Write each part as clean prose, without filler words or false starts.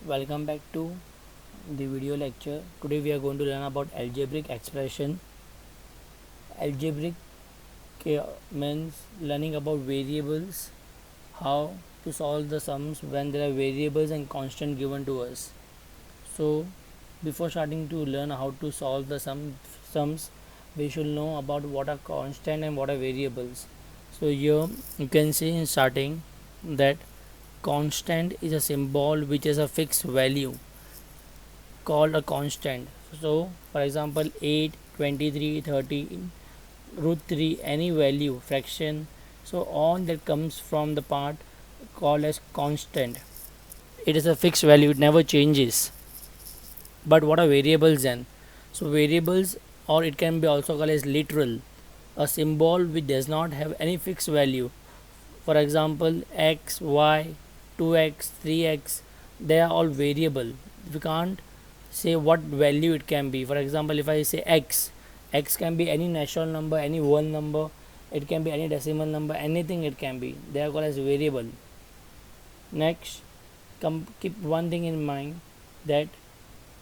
Welcome back to the video lecture. Today we are going to learn about algebraic expression. Algebraic means learning about variables, how to solve the sums when there are variables and constant given to us. So before starting to learn how to solve the sums, we should know about what are constant and what are variables. So here you can see in starting that constant is a symbol which is a fixed value called a constant. So for example 8, 23, 13, root 3, any value fraction, so all that comes from the part called as constant. It is a fixed value, it never changes. But what are variables then? So variables, or it can be also called as literal, a symbol which does not have any fixed value. For example x, y, 2x, 3x, they are all variable. We can't say what value it can be. For example, if I say x can be any natural number, any whole number, it can be any decimal number, anything it can be. They are called as variable. Next, keep one thing in mind, that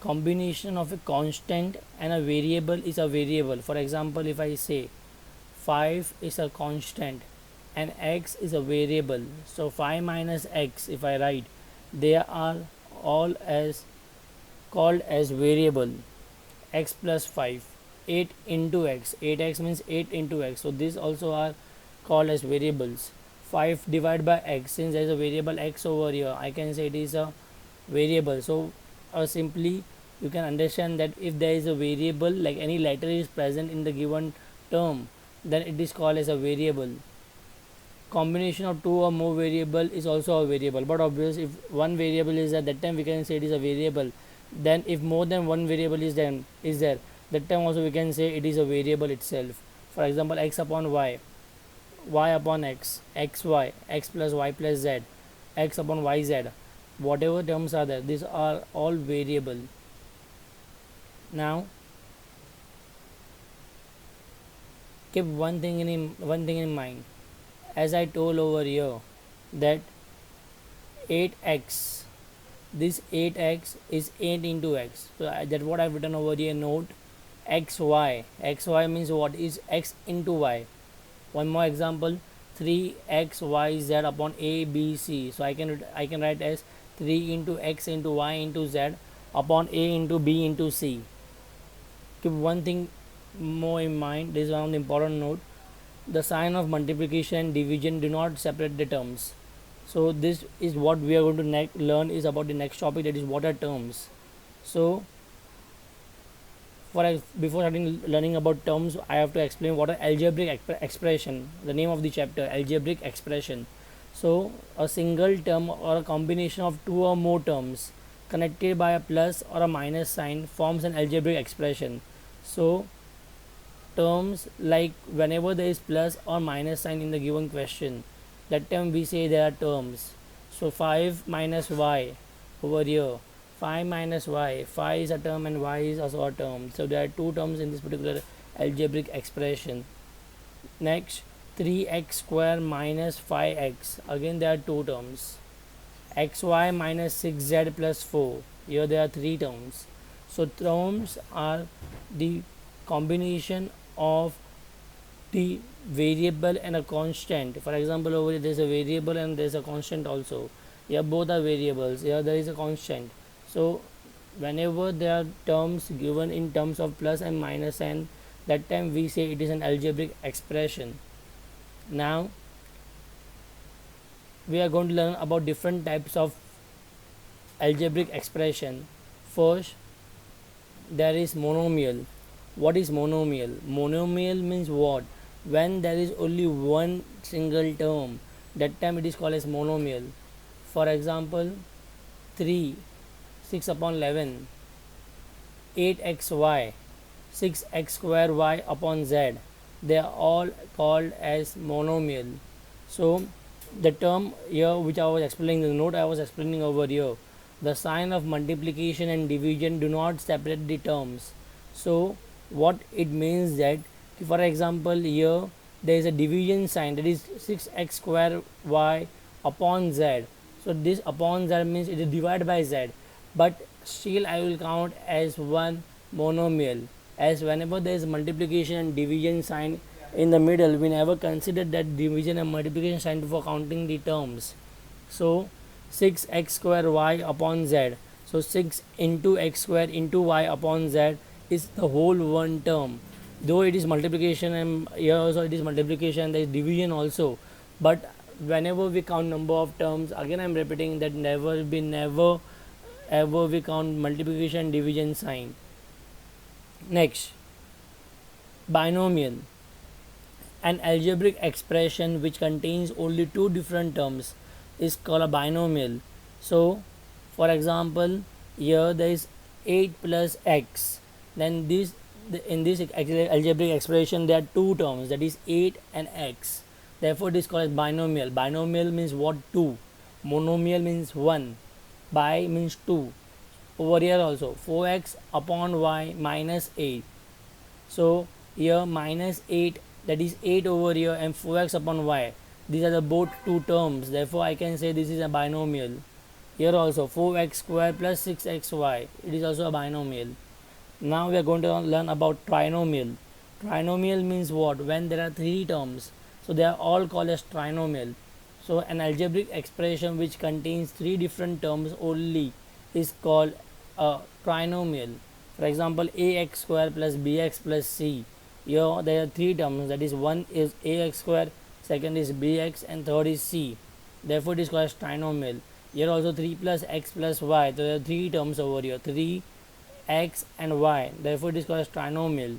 combination of a constant and a variable is a variable. For example, if I say 5 is a constant and x is a variable, so 5 minus x, if I write, they are all as called as variable. X plus 5, 8 into x, 8x means 8 into x, so these also are called as variables. 5 divided by x, since there is a variable x over here, I can say it is a variable. So simply you can understand that if there is a variable, like any letter is present in the given term, then it is called as a variable. Combination of two or more variable is also a variable, but obviously if one variable is at that time we can say it is a variable. Then if more than one variable is there, that time also we can say it is a variable itself. For example, x upon y, y upon x, xy, x plus y plus z, x upon yz, whatever terms are there, these are all variable. Now keep one thing in mind, as I told over here, that 8x, this 8x is 8 into x, so that's what I've written over here. Note xy means what is x into y. One more example, 3xyz upon abc, so I can write as 3 into x into y into z upon a into b into c. Keep one thing more in mind, this is one important note, the sign of multiplication and division do not separate the terms. So this is what we are going to learn is about the next topic, that is what are terms. So before starting learning about terms, I have to explain what are algebraic expression. The name of the chapter, algebraic expression. So a single term or a combination of two or more terms connected by a plus or a minus sign forms an algebraic expression. So terms, like whenever there is plus or minus sign in the given question, that time we say there are terms. So 5 minus y over here, 5 minus y, 5 is a term and y is also a term, so there are two terms in this particular algebraic expression. Next, 3x square minus 5x, again there are two terms. xy minus 6z plus 4, here there are three terms. So terms are the combination of the variable and a constant. For example, over here there is a variable and there is a constant also. Here both are variables, here there is a constant. So whenever there are terms given in terms of plus and minus sign, that time we say it is an algebraic expression. Now we are going to learn about different types of algebraic expression. First, there is monomial. What is monomial? Monomial means what? When there is only one single term, that time it is called as monomial. For example, 3, 6 upon 11, 8xy, 6x square y upon z, they are all called as monomial. So the term here which I was explaining, the note I was explaining over here, the sign of multiplication and division do not separate the terms. So what it means, that for example here there is a division sign, that is 6x square y upon z, so this upon z means it is divided by z, but still I will count as one monomial, as whenever there is multiplication and division sign in the middle, we never consider that division and multiplication sign for counting the terms. So 6x square y upon z, so 6 into x square into y upon z is the whole one term, though it is multiplication and here also it is multiplication, there is division also, but whenever we count number of terms, again I am repeating that never ever we count multiplication division sign. Next, binomial, an algebraic expression which contains only two different terms is called a binomial. So for example, here there is 8 plus x, then in this algebraic expression there are two terms, that is 8 and x, therefore it is called as binomial. Binomial means what? 2. Monomial means 1. Bi means 2. Over here also 4x upon y minus 8, so here minus 8, that is 8 over here, and 4x upon y, these are the both two terms, therefore I can say this is a binomial. Here also 4x square plus 6xy, it is also a binomial. Now we are going to learn about trinomial. Trinomial means what? When there are three terms, so they are all called as trinomial. So an algebraic expression which contains three different terms only is called a trinomial. For example, ax square plus bx plus c, here there are three terms, that is one is ax square, second is bx, and third is c, therefore it is called as trinomial. Here also 3 plus x plus y, so there are three terms over here, 3 x and y, therefore it is called as trinomial.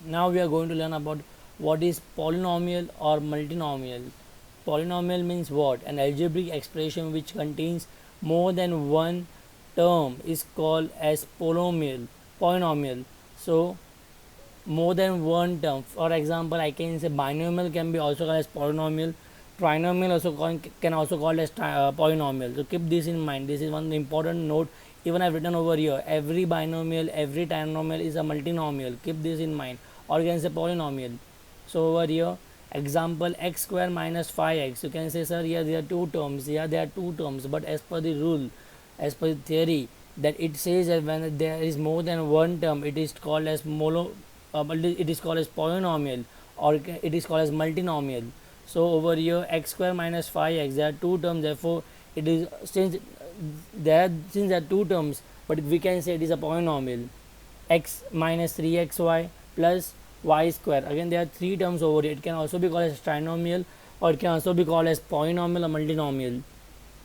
Now we are going to learn about what is polynomial or multinomial. Polynomial means what? An algebraic expression which contains more than one term is called as polynomial. So more than one term, for example I can say binomial can be also called as polynomial, trinomial also can also called as polynomial. So keep this in mind, this is one important note, even I have written over here, every binomial, every trinomial is a multinomial, keep this in mind, or you can say polynomial. So over here example, x square minus 5x, you can say sir here there are two terms, here there are two terms, but as per the rule, as per the theory, that it says that when there is more than one term it is called as it is called as polynomial, or it is called as multinomial. So over here x square minus 5x, there are two terms, therefore it is, since there are two terms, but we can say it is a polynomial. X minus 3xy plus y square, again there are three terms over here, it can also be called as trinomial, or it can also be called as polynomial or multinomial.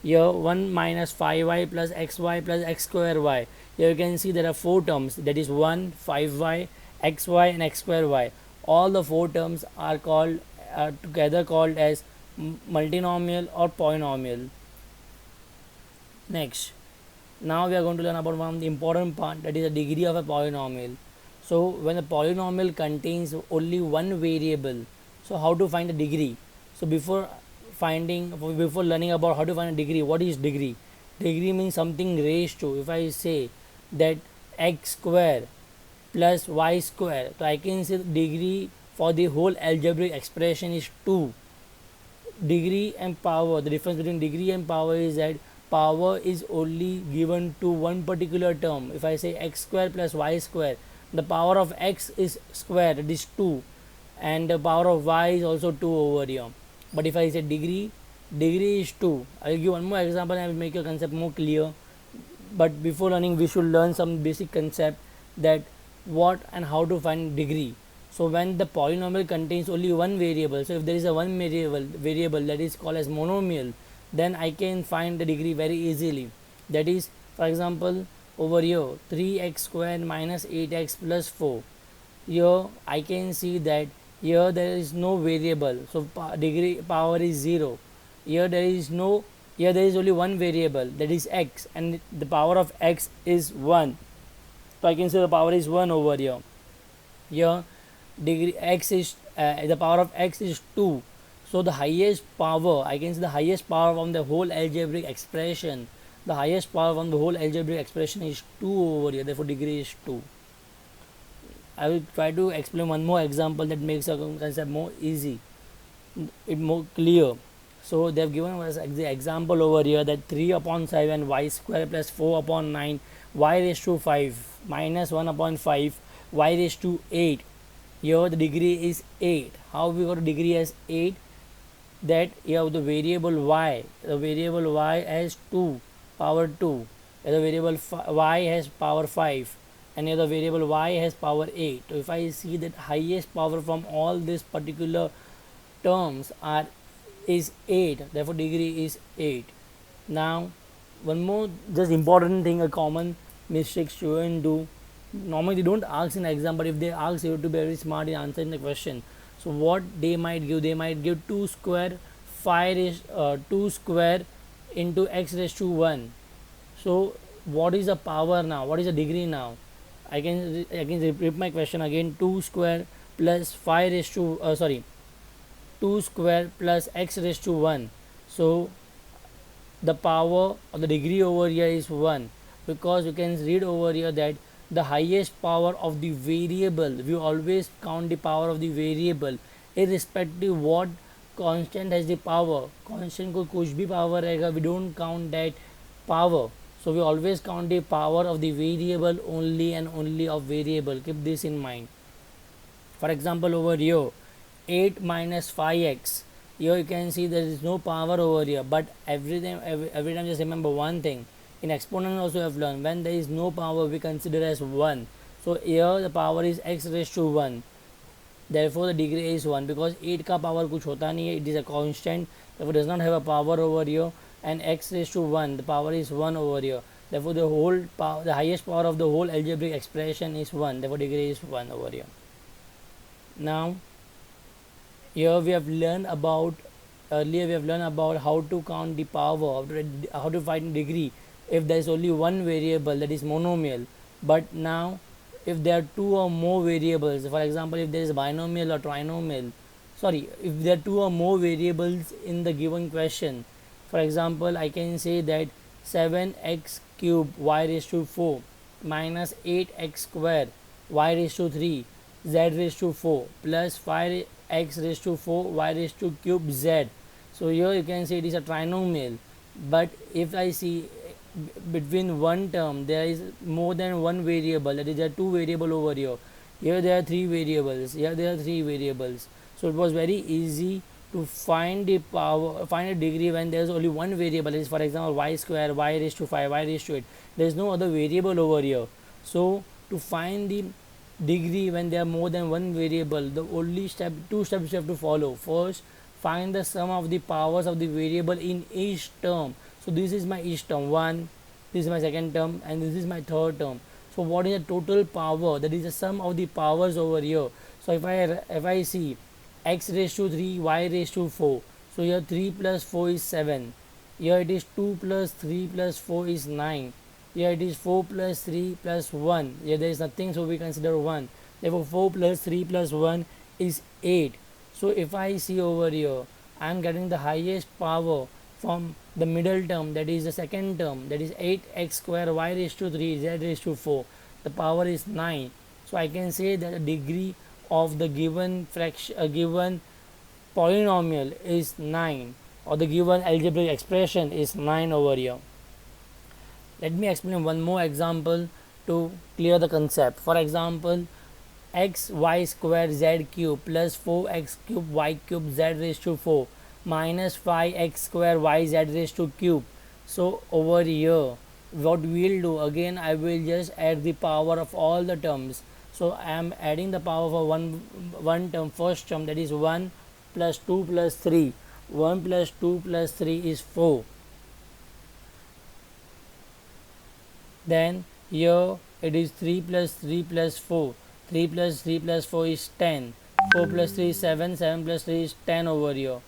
Here 1 minus 5y plus xy plus x square y, here you can see there are four terms, that is 1, 5y, xy and x square y, all the four terms are called together called as multinomial or polynomial. Next, now we are going to learn about one of the important part, that is the degree of a polynomial. So when a polynomial contains only one variable, so how to find the degree? So before learning about how to find a degree, what is degree? Degree means something raised to. If I say that x square plus y square, so I can say the degree for the whole algebraic expression is 2. Degree and power, the difference between degree and power is that power is only given to one particular term. If I say x square plus y square, the power of x is square, that is 2, and the power of y is also 2 over here. But if I say degree is 2. I will give one more example and I will make your concept more clear. But before learning, we should learn some basic concept, that what and how to find degree. So when the polynomial contains only one variable, so if there is a one variable that is called as monomial, then I can find the degree very easily. That is, for example, over here 3x square minus 8x plus 4, here I can see that here there is no variable, so degree power is 0. Here there is only one variable, that is x, and the power of x is 1, so I can say the power is 1 over here. Here degree x is the power of x is 2, so the highest power, I can say the highest power from the whole algebraic expression, the highest power from the whole algebraic expression is 2 over here, therefore degree is 2. I will try to explain one more example that makes a concept more easy, it more clear. So they have given us the example over here that 3 upon 7 y square plus 4 upon 9 y raised to 5 minus 1 upon 5 y raised to 8. Here the degree is 8. How we got degree as 8? That you have the variable y has 2 power 2, the variable y has power 5, and the variable y has power 8. So if I see that highest power from all these particular terms is 8, therefore degree is 8. Now one more just important thing, a common mistake students do, normally they don't ask in exam, but if they ask, you have to be very smart in answering the question. So what they might give 2 square 2 square into x raised to 1. So what is the power now, what is the degree now? I can repeat my question again. 2 square plus 5 raised to 2 square plus x raised to 1. So the power of the degree over here is 1, because you can read over here that the highest power of the variable, we always count the power of the variable irrespective what constant has the power. Constant को कुछ भी power रहेगा, we don't count that power. So we always count the power of the variable only and only of variable. Keep this in mind. For example, over here 8 minus 5x, here you can see there is no power over here, but every time just remember one thing, in exponent also you have learned, when there is no power we consider as 1. So here the power is x raised to 1, therefore the degree is 1, because 8 का power कुछ होता नहीं है, it is a constant, therefore does not have a power over here, and x raised to 1, the power is 1 over here, therefore the whole power, the highest power of the whole algebraic expression is 1, therefore degree is 1 over here. Now here we have learned about, earlier we have learned about how to count the power, how to find degree if there is only one variable, that is monomial. But now if there are two or more variables, for example if there is binomial or trinomial, if there are two or more variables in the given question, for example I can say that 7x cube y raised to 4 minus 8x square y raised to 3 z raised to 4 plus 5x raised to 4 y raised to cube z. So here you can say it is a trinomial. But if I see between one term there is more than one variable, that is there are two variable over here, here there are three variables, here there are three variables. So it was very easy to find the power, find a degree when there is only one variable, that is for example y square, y raised to 5, y raised to 8, there is no other variable over here. So to find the degree when there are more than one variable, the only two steps you have to follow. First, find the sum of the powers of the variable in each term. So this is my each term 1, this is my second term, and this is my third term. So what is the total power? That is the sum of the powers over here. So if I see x raised to 3, y raised to 4, so here 3 plus 4 is 7, here it is 2 plus 3 plus 4 is 9, here it is 4 plus 3 plus 1, here there is nothing, so we consider 1, therefore 4 plus 3 plus 1 is 8. So if I see over here, I am getting the highest power from the middle term, that is the second term, that is 8x square y raised to 3 z raised to 4, the power is 9. So I can say that the degree of the given given polynomial is 9, or the given algebraic expression is 9 over here. Let me explain one more example to clear the concept. For example, x y square z cube plus 4x cube y cube z raised to 4 minus 5x square y z raised to cube. So over here what we will do, again I will just add the power of all the terms. So I am adding the power for one term, first term, that is 1 plus 2 plus 3, 1 plus 2 plus 3 is 4. Then here it is 3 plus 3 plus 4, 3 plus 3 plus 4 is 10, 4 plus 3 is 7, 7 plus 3 is 10 over here.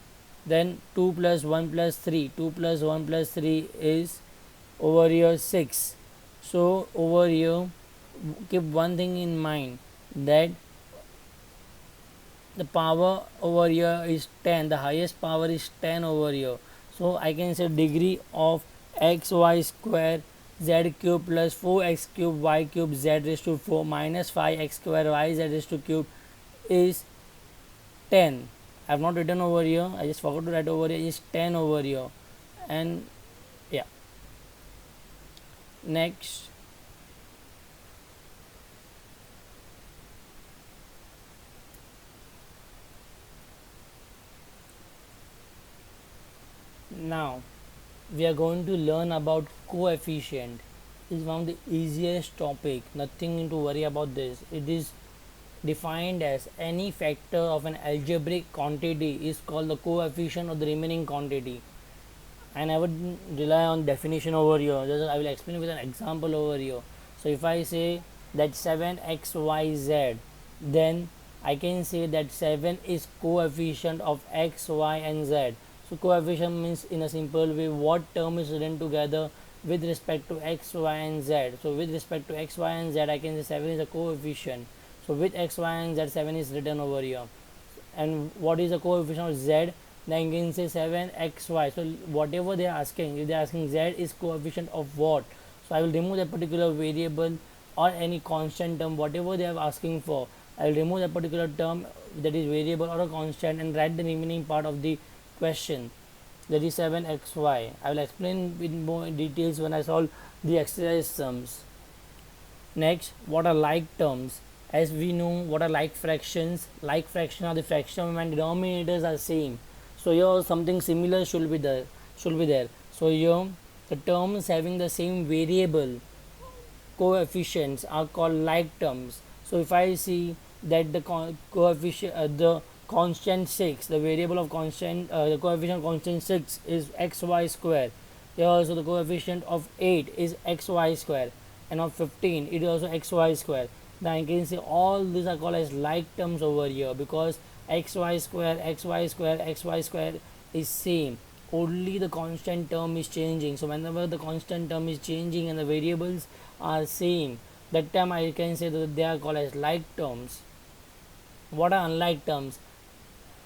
Then 2 plus 1 plus 3, 2 plus 1 plus 3 is over here 6. So over here keep one thing in mind, that the power over here is 10, the highest power is 10 over here. So I can say degree of xy square z cube plus 4x cube y cube z raised to 4 minus 5x square y z raised to cube is 10. I have not written over here, I just forgot to write over here, is 10 over here. And yeah, next, now we are going to learn about coefficient. This is one of the easiest topic, nothing to worry about this. It is defined as any factor of an algebraic quantity is called the coefficient of the remaining quantity. And I would rely on definition over here. Just I will explain with an example over here. So if I say that 7xyz, then I can say that 7 is coefficient of x, y and z. So coefficient means in a simple way what term is written together with respect to x, y and z. So with respect to x, y and z, I can say 7 is a coefficient. So with x, y and z, 7 is written over here. And what is the coefficient of z? Then you can say 7xy. So whatever they are asking, if they are asking z is coefficient of what, so I will remove that particular variable or any constant term, whatever they are asking for. I will remove that particular term, that is variable or a constant, and write the remaining part of the question, that is 7xy. I will explain with more details when I solve the exercise sums. Next, what are like terms? As we know, what are like fractions? Like fraction are the fraction when denominators are same. So here something similar should be there. So here the terms having the same variable coefficients are called like terms. So if I see that the coefficient, the constant 6, the variable of constant, the coefficient of constant 6 is xy square. Here also the coefficient of 8 is xy square, and of 15 it is also xy square. Then I can say all these are called as like terms over here, because xy square is same, only the constant term is changing. So whenever the constant term is changing and the variables are same, that time I can say that they are called as like terms. What are unlike terms?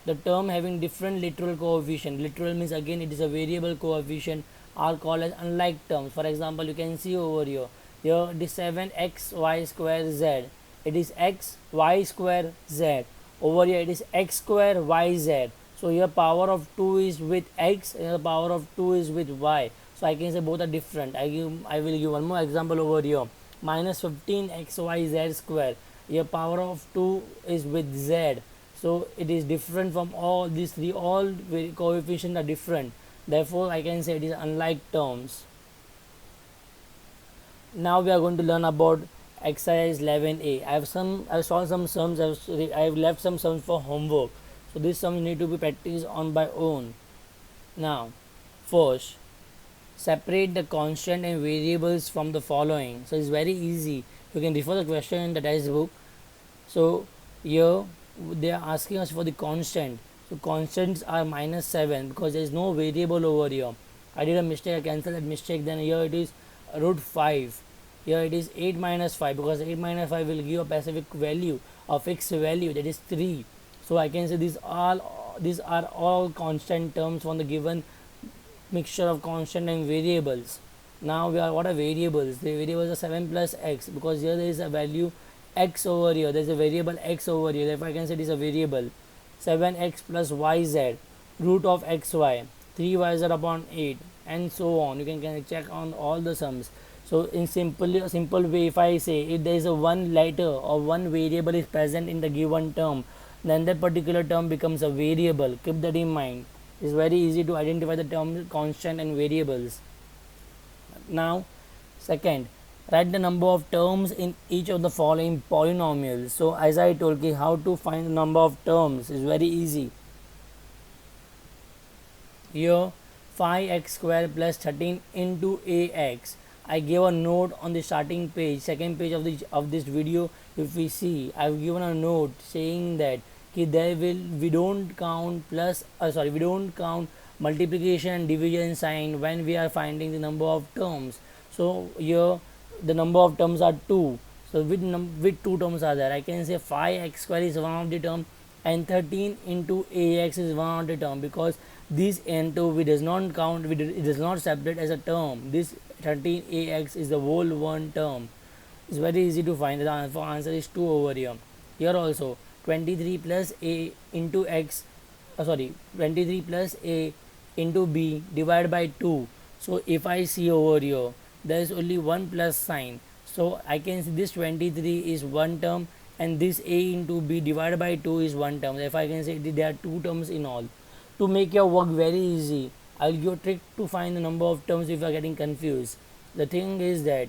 The term having different literal coefficient, literal means again it is a variable coefficient, are called as unlike terms. For example, you can see over here, it is 7xy square z, it is x y square z. Over here it is x square yz. So here power of 2 is with x and the power of 2 is with y. So I can say both are different. I will give one more example over here. Minus 15xyz square. Here power of 2 is with z. So it is different from all these three. All coefficients are different. Therefore I can say it is unlike terms. Now we are going to learn about exercise 11a. I have solved some sums. I have left some sums for homework. So these sums need to be practiced on by own. Now, first, separate the constant and variables from the following. So it's very easy. You can refer the question in the textbook. So here they are asking us for the constant. So constants are minus 7 because there is no variable over here. I did a mistake. I cancelled that mistake. Then here it is root 5. Here it is 8 minus 5 because 8 minus 5 will give a specific value, a fixed value, that is 3. So I can say these are all constant terms from the given mixture of constant and variables. Now what are variables? The variables are 7 plus x, because here there is a value x over here. There is a variable x over here. Therefore I can say it is a variable. 7x plus yz, root of xy, 3yz upon 8, and so on. You can check on all the sums. So in simple way, if I say if there is a one letter or one variable is present in the given term, then that particular term becomes a variable. Keep that in mind. It's very easy to identify the term constant and variables. Now, second, write the number of terms in each of the following polynomials. So as I told you, how to find the number of terms is very easy. Here 5x square plus 13 into ax. I gave a note on the starting page, second page of this video. If we see, I have given a note saying that we don't count multiplication and division sign when we are finding the number of terms. So here the number of terms are 2. So with 2 terms are there, I can say 5x square is one of the term and 13 into ax is one of the term, because this n2 we does not count, it does not separate as a term. This 13ax is the whole one term. It's very easy to find. The answer is 2 over here. Here also 23 plus a into x sorry, 23 plus a into b divided by 2. So if I see over here, there is only one plus sign, so I can see this 23 is one term and this a into b divided by 2 is one term. If I can say there are two terms in all. To make your work very easy, I'll give you a trick to find the number of terms if you are getting confused. The thing is that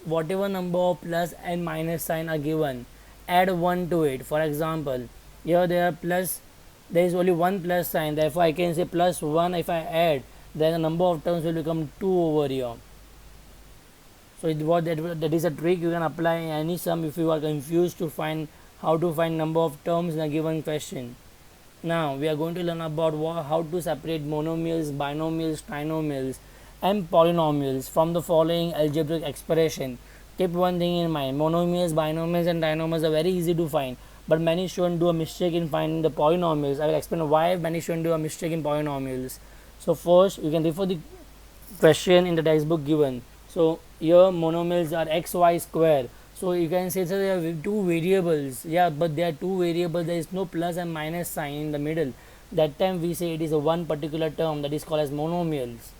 whatever number of plus and minus sign are given, add 1 to it. For example, here there is only one plus sign, therefore I can say plus 1. If I add, then the number of terms will become 2 over here. So that is a trick you can apply in any sum if you are confused to find how to find number of terms in a given question. Now we are going to learn about how to separate monomials, binomials, trinomials and polynomials from the following algebraic expression. Keep one thing in mind, monomials, binomials and trinomials are very easy to find, but many students do a mistake in finding the polynomials. I will explain why many students do a mistake in polynomials. So first you can refer the question in the textbook given. So here monomials are x, y square. So you can say there are two variables, yeah, but there are two variables, there is no plus and minus sign in the middle. That time we say it is a one particular term, that is called as monomials.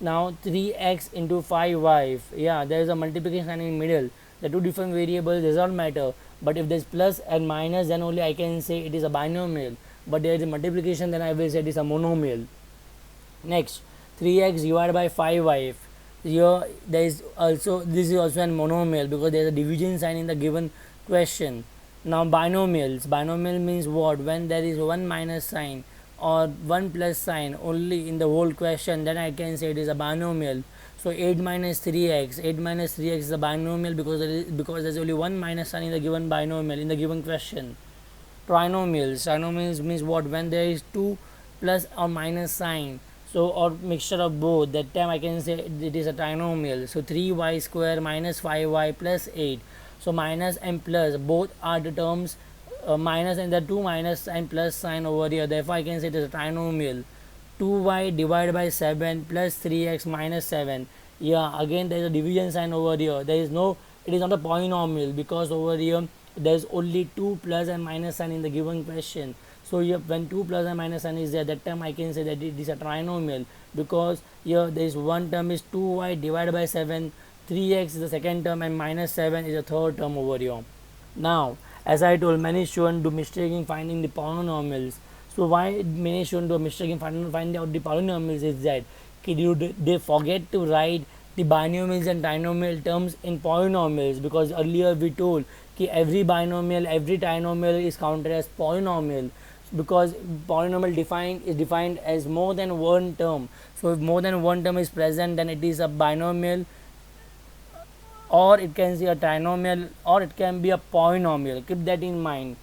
Now 3x into 5y, yeah, there is a multiplication sign in middle. The two different variables does not matter, but if there is plus and minus, then only I can say it is a binomial. But there is a multiplication, then I will say it is a monomial. Next, 3x divided by 5y. Here this is also a monomial because there is a division sign in the given question. Now binomial means what? When there is one minus sign or one plus sign only in the whole question, then I can say it is a binomial. So 8 minus 3x is a binomial because there is only one minus sign in the given binomial in the given question. Trinomials means what? When there is two plus or minus sign, so or mixture of both, that time I can say it is a trinomial. So 3y square minus 5y plus 8. So minus and plus both are the terms, minus and the two minus and plus sign over here, therefore I can say it is a trinomial. 2y divided by 7 plus 3x minus 7. Yeah, again there is a division sign over here. There is no, it is not a polynomial because over here there is only two plus and minus sign in the given question. So here when 2 plus and minus sign is there, that time I can say that it is a trinomial because here there is one term is 2y divided by 7, 3x is the second term and minus 7 is the third term over here. Now as I told, many students do mistake in finding the polynomials. So why many students do a mistake in finding out the polynomials is that they forget to write the binomials and trinomial terms in polynomials, because earlier we told that every binomial, every trinomial is counted as polynomial because polynomial is defined as more than one term. So if more than one term is present, then it is a binomial, or it can be a trinomial, or it can be a polynomial. Keep that in mind.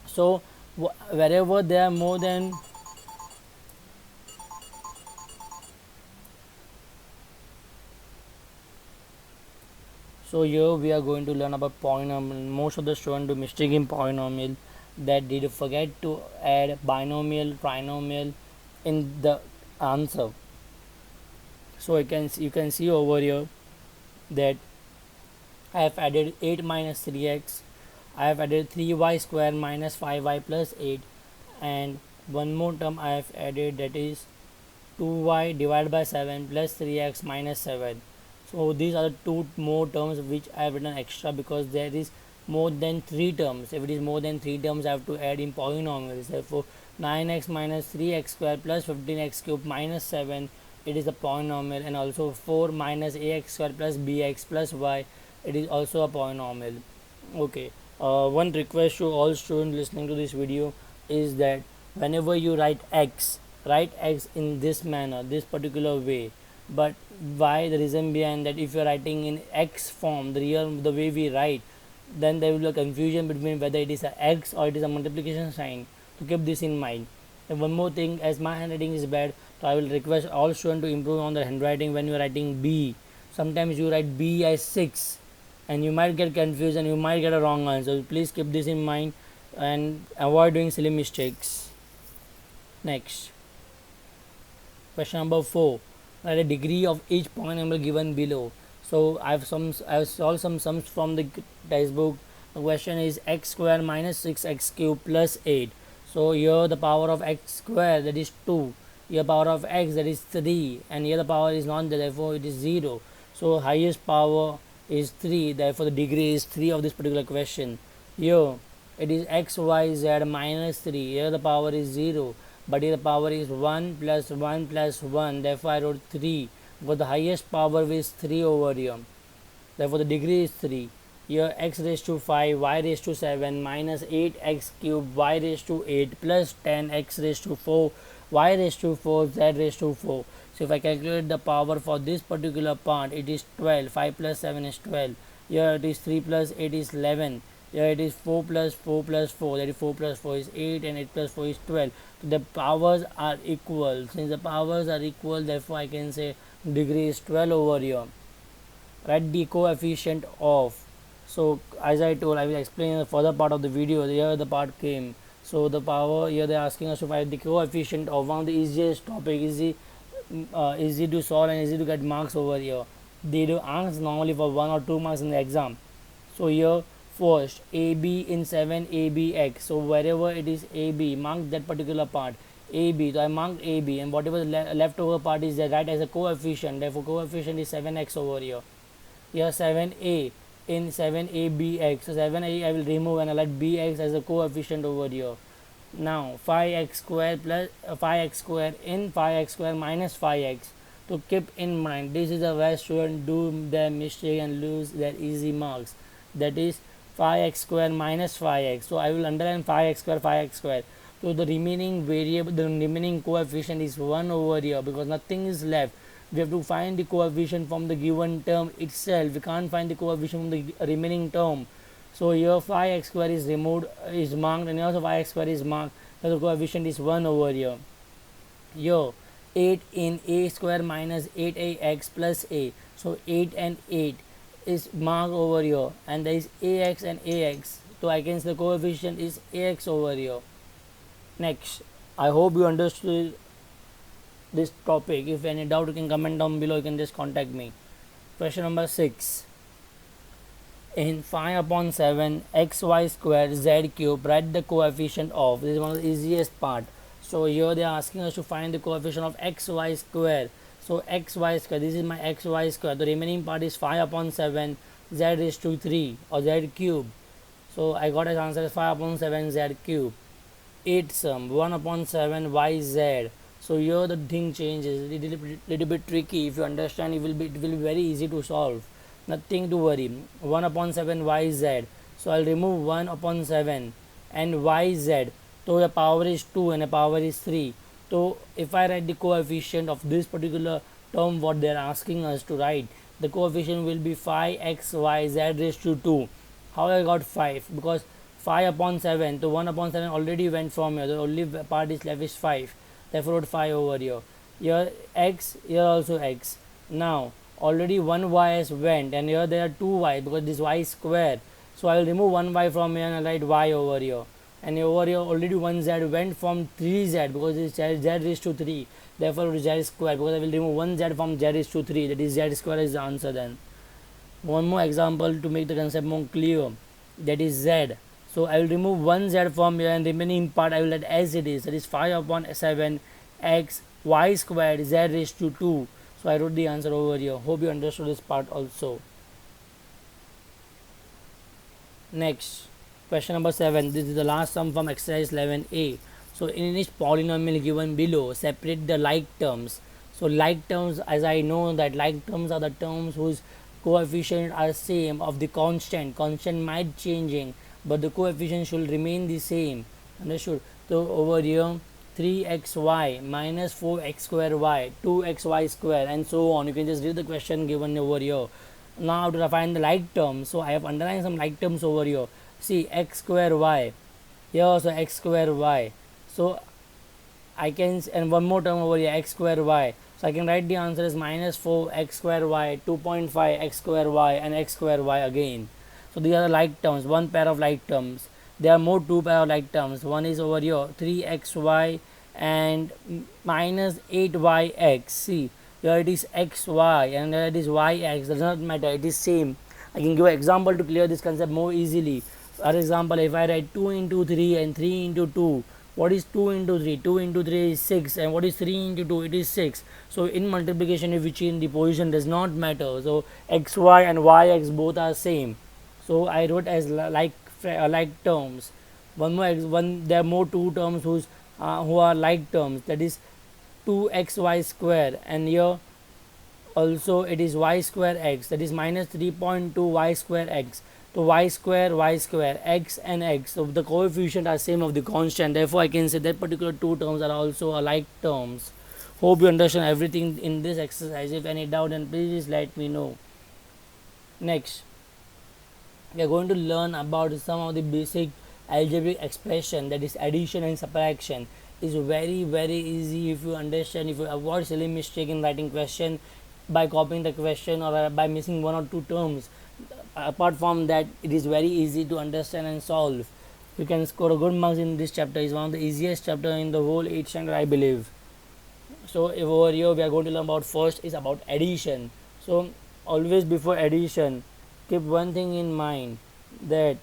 So wherever there are more than so here we are going to learn about polynomial. Most of the students do mistake in polynomial, that did forget to add binomial, trinomial in the answer. So you can see over here that I have added 8 minus 3x, I have added 3y square minus 5y plus 8, and one more term I have added, that is 2y divided by 7 plus 3x minus 7. So these are the two more terms which I have written extra because there is more than 3 terms. If it is more than 3 terms, I have to add in polynomials. Therefore 9x minus 3x square plus 15x cube minus 7, it is a polynomial. And also 4 minus ax square plus bx plus y, it is also a polynomial. Okay, one request to all students listening to this video is that whenever you write x in this manner, this particular way. But why? The reason behind that, if you are writing in x form, the way we write, then there will be a confusion between whether it is a x or it is a multiplication sign. To keep this in mind. And one more thing, as my handwriting is bad, so I will request all students to improve on their handwriting when you are writing b. Sometimes you write b as 6 and you might get confused and you might get a wrong answer. Please keep this in mind and avoid doing silly mistakes. Next, question number 4. Write a degree of each polynomial given below. So I have solved some sums from the textbook. The question is x square minus 6x cube plus 8. So here the power of x square, that is 2. Here power of x, that is 3, and here the power is not there, therefore it is 0. So highest power is 3, therefore the degree is 3 of this particular question. Here it is x y z minus 3, here the power is 0, but here the power is 1 plus 1 plus 1, therefore I wrote 3, because the highest power is 3 over here, therefore the degree is 3. Here x raised to 5, y raised to 7, minus 8x cube, y raised to 8, plus 10x raised to 4, y raised to 4, z raised to 4. So if I calculate the power for this particular part, it is 12. 5 plus 7 is 12. Here it is 3 plus 8 is 11. Here it is 4 plus 4 plus 4, that is 4 plus 4 is 8, and 8 plus 4 is 12. So the powers are equal. Since the powers are equal, therefore I can say degree is 12 over here. Write the coefficient of. So as I told, I will explain the further part of the video. Here the part came. So the power, here they are asking us to find the coefficient of one of the easiest topic, easy to solve and easy to get marks over here. They do ask normally for 1 or 2 marks in the exam. So here first AB in 7 ABX. So wherever it is AB, mark that particular part. AB, so I marked AB, and whatever the leftover part is there, write as a coefficient. Therefore coefficient is 7x over here. Here 7a in 7abx. So 7a I will remove and I will let bx as a coefficient over here. Now 5x square plus 5x square in 5x square minus 5x. To keep in mind, this is the where students do their mistake and lose their easy marks. That is 5x square minus 5x. So I will underline 5x square 5x square. So the remaining variable, the remaining coefficient is 1 over here, because nothing is left. We have to find the coefficient from the given term itself. We can't find the coefficient from the remaining term. So here 5x square is removed, is marked, and also 5x square is marked. So the coefficient is 1 over here. Here 8 in a square minus 8ax plus a. So 8 and 8 is marked over here, and there is ax and ax. So I can say the coefficient is ax over here. Next, I hope you understood this topic. If any doubt, you can comment down below. You can just contact me. Question number 6. In 5 upon 7 xy square z cube, write the coefficient of. This is one of the easiest part. So here they are asking us to find the coefficient of xy square. So xy square, this is my xy square. The remaining part is 5 upon 7 z raised to 3 or z cube. So I got as answer as 5 upon 7 z cube. 8 sum 1 upon 7 yz. So here the thing changes. It is a little bit tricky. If you understand, it will be very easy to solve. Nothing to worry. 1 upon 7 yz. So I'll remove 1 upon 7 and yz. So the power is 2 and the power is 3. So if I write the coefficient of this particular term, what they are asking us to write, the coefficient will be 5xyz raised to 2. How I got 5? Because 5 upon 7, so 1 upon 7 already went from here. The only part is left is 5. Therefore wrote 5 over here. Here x, here also x. Now already 1 y has went, and here there are 2 y, because this y is square. So I will remove 1 y from here and I'll write y over here. And over here already 1 z went from 3z, because this z raised to 3. Therefore z square, because I will remove 1 z from z raised to 3. That is z square is the answer then. One more example to make the concept more clear. That is z. So I will remove 1 z from here, and remaining part I will let as it is. That is 5 upon 7 x y squared z raised to 2. So I wrote the answer over here. Hope you understood this part also. Next, question number 7. This is the last sum from exercise 11a. So in each polynomial given below, separate the like terms. So like terms, as I know that like terms are the terms whose coefficients are same of the constant. Constant might changing, but the coefficient should remain the same. Understood? So over here 3xy minus 4x square y, 2xy square, and so on. You can just read the question given over here. Now to find the like terms, so I have underlined some like terms over here. See, x square y, here also x square y. So I can, and one more term over here, x square y. So I can write the answer as minus 4x square y, 2.5 x square y, and x square y again. So these are the like terms, one pair of like terms. There are more two pair of like terms. One is over here 3xy and minus 8yx. See, here it is xy and here it is yx. Does not matter, it is same. I can give an example to clear this concept more easily. For example, if I write 2 into 3 and 3 into 2, What is 2 into 3? 2 into 3 is 6. And what is 3 into 2? It is 6. So in multiplication, if we change the position, does not matter. So xy and yx both are same. So I wrote as like terms. One more there are more two terms who are like terms, that is 2xy square, and here also it is y square x, that is minus 3.2 y square x. So y square x and x, so the coefficient are same of the constant, therefore I can say that particular two terms are also alike terms. Hope you understand everything in this exercise. If any doubt, then please let me know. Next, we are going to learn about some of the basic algebraic expression, that is addition and subtraction. Is very easy if you understand, if you avoid silly mistake in writing question by copying the question or by missing one or two terms. Apart from that, it is very easy to understand and solve. You can score a good marks in this chapter. Is one of the easiest chapter in the whole 8th standard, I believe. So if over here we are going to learn about first is about addition. So always before addition, keep one thing in mind, that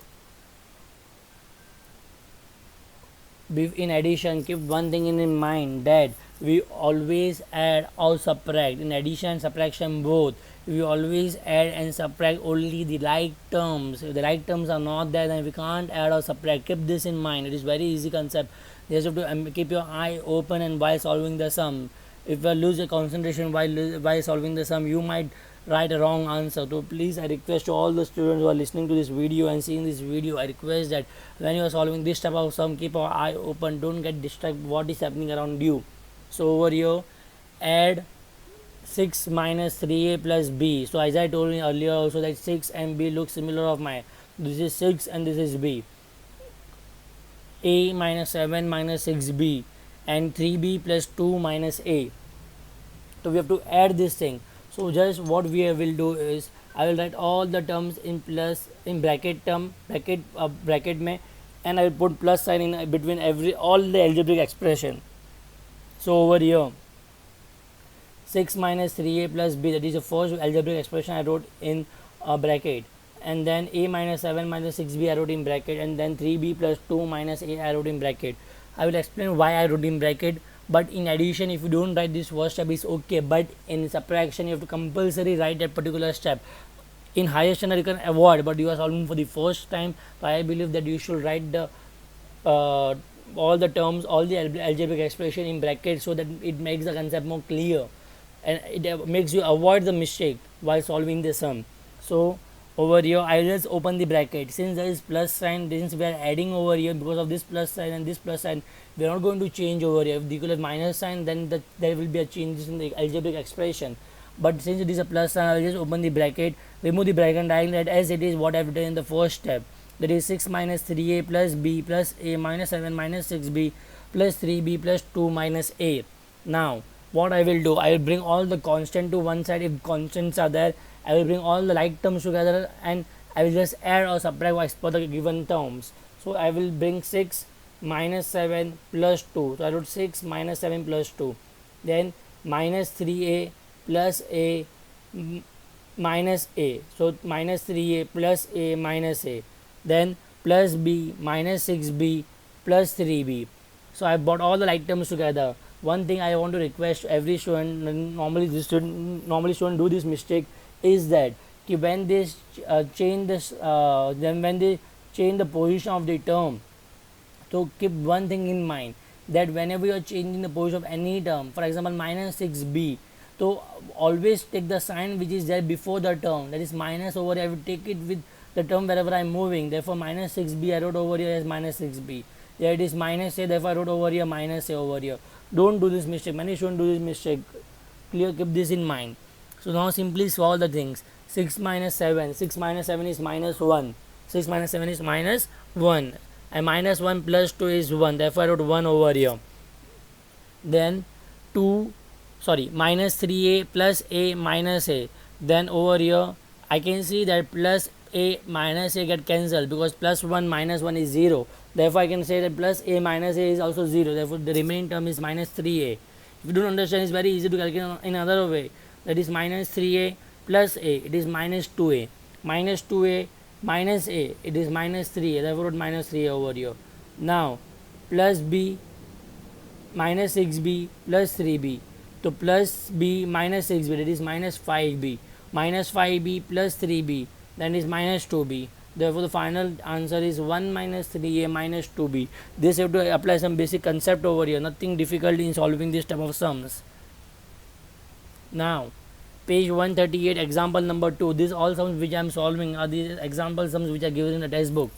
in addition, keep one thing in mind, that we always add or subtract. In addition and subtraction both, we always add and subtract only the like terms. If the like terms are not there, then we can't add or subtract. Keep this in mind. It is very easy concept. You just have to keep your eye open and while solving the sum. If you lose your concentration while solving the sum, you might write a wrong answer. So please, I request to all the students who are listening to this video and seeing this video, I request that when you are solving this type of sum, keep our eye open, don't get distracted what is happening around you. So over here, add 6 minus 3a plus b. So as I told you earlier also, that 6 and b look similar of my, this is 6 and this is b. A minus 7 minus 6b and 3b plus 2 minus a. So we have to add this thing. So just what we will do is, I will write all the terms in plus in bracket mein, and I will put plus sign in between all the algebraic expression. So over here, 6 minus 3a plus b, that is the first algebraic expression I wrote in bracket, and then a minus 7 minus 6b I wrote in bracket, and then 3b plus 2 minus a I wrote in bracket. I will explain why I wrote in bracket. But in addition, if you don't write this first step, is okay, but in subtraction you have to compulsory write that particular step. In higher standard you can avoid, but you are solving for the first time, so I believe that you should write the all the terms, all the algebraic expression in brackets, so that it makes the concept more clear and it makes you avoid the mistake while solving the sum. So over here I will just open the bracket. Since there is plus sign, since we are adding over here, because of this plus sign and this plus sign, we are not going to change over here. If the equal minus sign, then there will be a change in the algebraic expression. But since it is a plus sign, I will just open the bracket, remove the bracket, and write that as it is what I have done in the first step. That is 6 minus 3a plus b plus a minus 7 minus 6b plus 3b plus 2 minus a. Now what I will do, I will bring all the constant to one side. If constants are there, I will bring all the like terms together and I will just add or subtract as per the given terms. So I will bring 6 minus 7 plus 2. So I wrote 6 minus 7 plus 2. Then minus 3a plus a minus a. So minus 3a plus a minus a. Then plus b minus 6b plus 3b. So I brought all the like terms together. One thing I want to request every student, normally student do this mistake, is that when they change this, then when they change the position of the term, so keep one thing in mind, that whenever you are changing the position of any term, for example minus 6b, so always take the sign which is there before the term, that is minus over here. I will take it with the term wherever I am moving. Therefore minus 6b I wrote over here as minus 6b. There it is minus a, therefore I wrote over here minus a over here. Don't do this mistake. Many shouldn't do this mistake. Clear, keep this in mind. So now simply solve the things. 6 minus 7. 6 minus 7 is minus 1. 6 minus 7 is minus 1. And minus 1 plus 2 is 1. Therefore I wrote 1 over here. Then minus 3a plus a minus a. Then over here I can see that plus a minus a get cancelled, because plus 1 minus 1 is 0. Therefore I can say that plus a minus a is also 0. Therefore the remaining term is minus 3a. If you don't understand, it's very easy to calculate in another way. That is minus 3a plus a. It is minus 2a. Minus 2a minus a. It is minus 3a. Therefore minus 3a over here. Now plus b minus 6b plus 3b. So plus b minus 6b, that is minus 5b, minus 5b plus 3b, that is minus 2b. Therefore the final answer is 1 minus 3a minus 2b. This have to apply some basic concept over here, nothing difficult in solving this type of sums. Now page 138, example number 2. These all sums which I am solving are the example sums which are given in the textbook.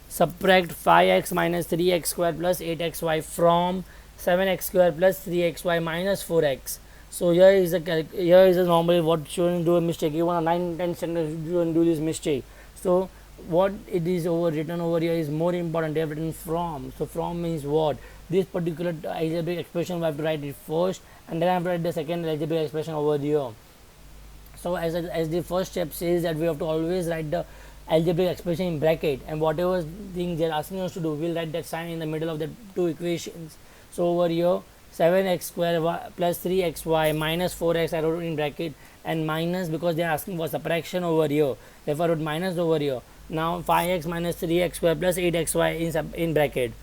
Subtract 5x minus 3x square plus 8xy from 7x square plus 3xy minus 4x. So here is a normally what shouldn't do a mistake. Even a 9 10 standard shouldn't do this mistake. So what it is written over here is more important. They have written from. So from means what? This particular algebraic expression we have to write it first, and then I have to write the second algebraic expression over here. So as the first step says that we have to always write the algebraic expression in bracket, and whatever thing they are asking us to do, we'll write that sign in the middle of the two equations. So over here 7x square plus 3xy minus 4x I wrote in bracket, and minus because they are asking for subtraction over here, therefore I wrote minus over here. Now 5x minus 3x square plus 8xy in bracket.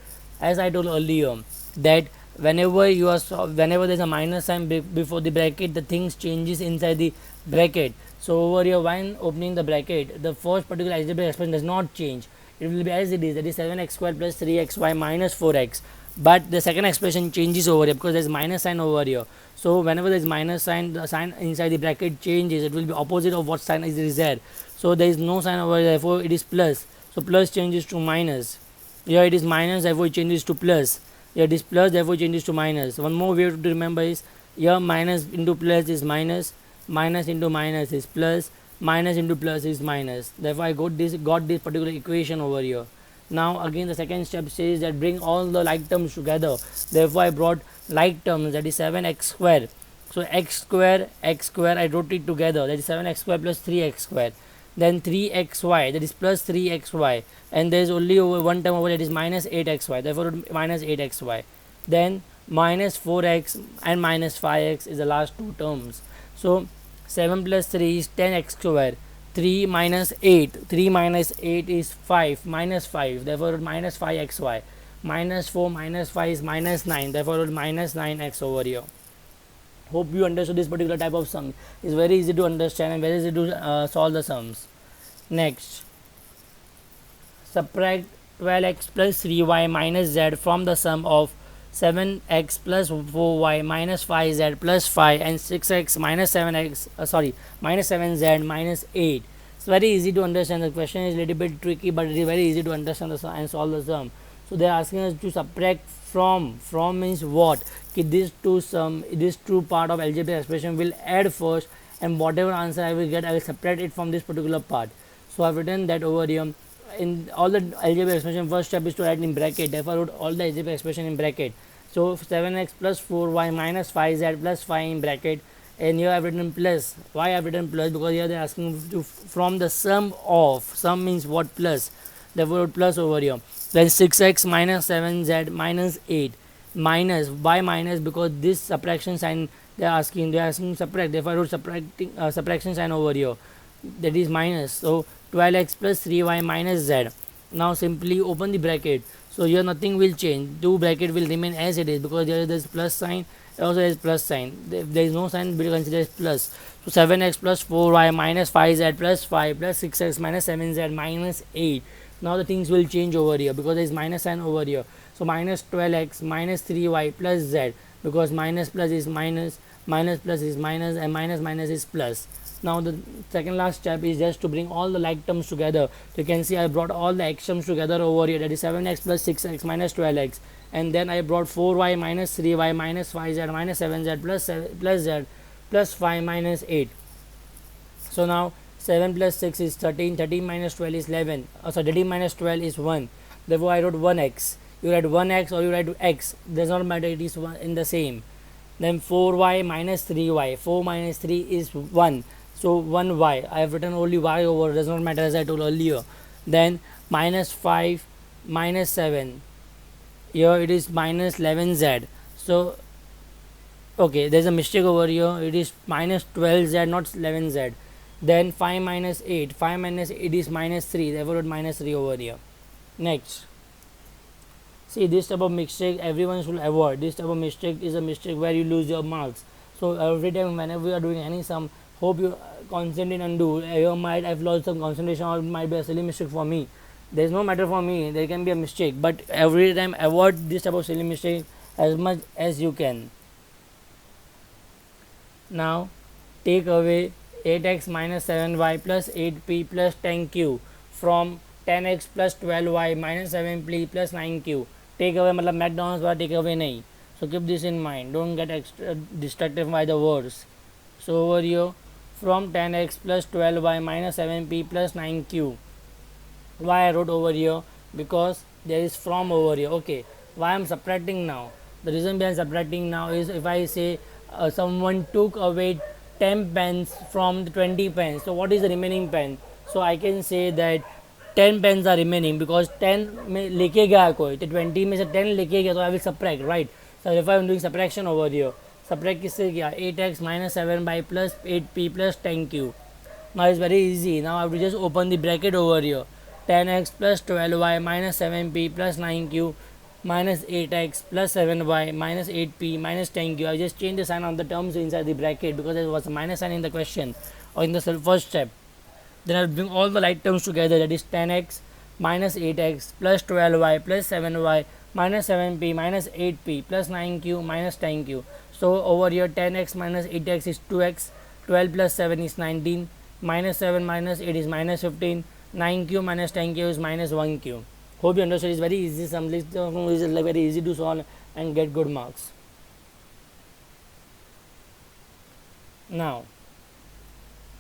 As I told earlier that whenever there is a minus sign before the bracket, the things changes inside the bracket. So over here when opening the bracket, the first particular algebraic expression does not change. It will be as it is, that is 7x square plus 3xy minus 4x. But the second expression changes over here because there is minus sign over here. So whenever there is minus sign, the sign inside the bracket changes. It will be opposite of what sign is there. So there is no sign over here, therefore it is plus. So plus changes to minus. Here it is minus, therefore it changes to plus. Here it is plus, therefore it changes to minus. One more way to remember is here minus into plus is minus, minus into minus is plus, minus into plus is minus. Therefore I got this particular equation over here. Now again the second step says that bring all the like terms together. Therefore I brought like terms, that is 7x square. So x square I wrote it together, that is 7x square plus 3x square. Then 3xy, that is plus 3xy, and there is only over one term over, that is minus 8xy, therefore minus 8xy. Then minus 4x and minus 5x is the last two terms. So 7 plus 3 is 10x square. 3 minus 8 is 5 minus 5, therefore minus 5xy. Minus 4 minus 5 is minus 9, therefore minus 9x over here. Hope you understood this particular type of sum. It's very easy to understand and very easy to solve the sums. Next, subtract 12x plus 3y minus z from the sum of 7x plus 4y minus 5z plus 5 and 6x minus 7z minus 8. It's very easy to understand. The question is a little bit tricky, but it is very easy to understand and solve the sum. So they are asking us to subtract from. From means what? This two part of algebraic expression will add first, and whatever answer I will get, I will separate it from this particular part. So I have written that over here. In all the algebraic expression, first step is to write in bracket. Therefore I wrote all the algebraic expression in bracket. So 7x plus 4y minus 5z plus 5 in bracket, and here I have written plus. Why I have written plus? Because here they are asking to from the sum of. Sum means what? Plus. Therefore plus over here. Then 6x minus 7z minus 8. Minus. Why minus? Because this subtraction sign they are asking subtract. Therefore I wrote subtraction sign over here, that is minus. So 12x plus 3y minus z. Now simply open the bracket. So here nothing will change. Two bracket will remain as it is because there is plus sign. Also there is plus sign. If there is no sign, we will consider as plus. So 7x plus 4y minus 5z plus 5 plus 6x minus 7z minus 8. Now the things will change over here because there is minus sign over here. So minus 12x minus 3y plus z, because minus plus is minus, minus plus is minus, and minus minus is plus. Now the second last step is just to bring all the like terms together. So you can see I brought all the x terms together over here, that is 7x plus 6x minus 12x, and then I brought 4y minus 3y minus 5z minus 7z plus z plus 5 minus 8. So now 7 plus 6 is 13, 13 minus 12 is 11, 13 minus 12 is 1. Therefore I wrote 1x. You write 1x or you write x, does not matter, it is one in the same. Then 4y minus 3y, 4 minus 3 is 1. So 1y, I have written only y over, does not matter as I told earlier. Then minus 5 minus 7, here it is minus 11z. So okay, there is a mistake over here, it is minus 12z, not 11z. Then 5 minus 8, 5 minus 8 is minus 3, therefore minus 3 over here. Next, See, this type of mistake everyone should avoid. This type of mistake is a mistake where you lose your marks. So every time whenever you are doing any sum, hope you concentrate and do. You might have lost some concentration, or it might be a silly mistake for me. There's no matter for me, there can be a mistake, but every time avoid this type of silly mistake as much as you can. Now take away 8x minus 7y plus 8p plus 10q from 10x plus 12y minus 7p plus 9q. Take away मतलब McDonald's वाला take away नहीं. So keep this in mind. Don't get extra distracted by the words. So over here, from 10x plus 12y minus 7p plus 9q. Why I wrote over here? Because there is from over here. Okay. Why I am subtracting now? The reason behind subtracting now is if I say someone took away 10 pence from the 20 pence. So what is the remaining pen? So I can say that 10 pens are remaining because 10 में लेके गया कोई, तो 20 में से 10 लेके गया, तो I will subtract, right? So if I am doing subtraction over here, subtract किससे किया? 8x minus 7y plus 8p plus 10q. Now it's very easy. Now I have to just open the bracket over here. 10x plus 12y minus 7p plus 9q minus 8x plus 7y minus 8p minus 10q. I just change the sign of the terms inside the bracket because there was a minus sign in the question or in the first step. Then I'll bring all the like terms together, that is 10x minus 8x plus 12y plus 7y minus 7p minus 8p plus 9q minus 10q. So over here 10x minus 8x is 2x, 12 plus 7 is 19, minus 7 minus 8 is minus 15, 9q minus 10q is minus 1q. Hope you understood. It's very easy. Some list is like very easy to solve and get good marks. Now